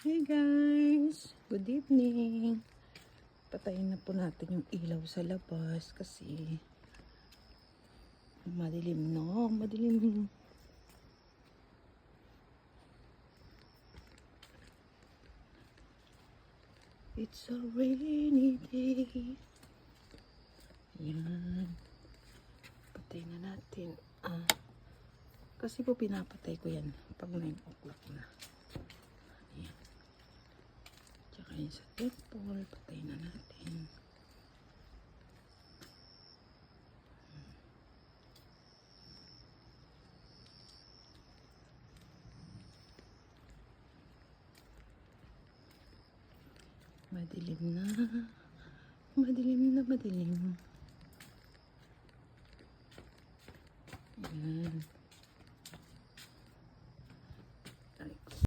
Hey guys! Good evening! Patayin na po natin yung ilaw sa labas kasi madilim no? Madilim. It's a rainy day. Yan. Patayin na natin. Kasi po pinapatay ko yan pag 9 o'clock na. Yan. Tsaka yun sa temple, patayin na natin. Madilim na. Madilim na madilim. Yan.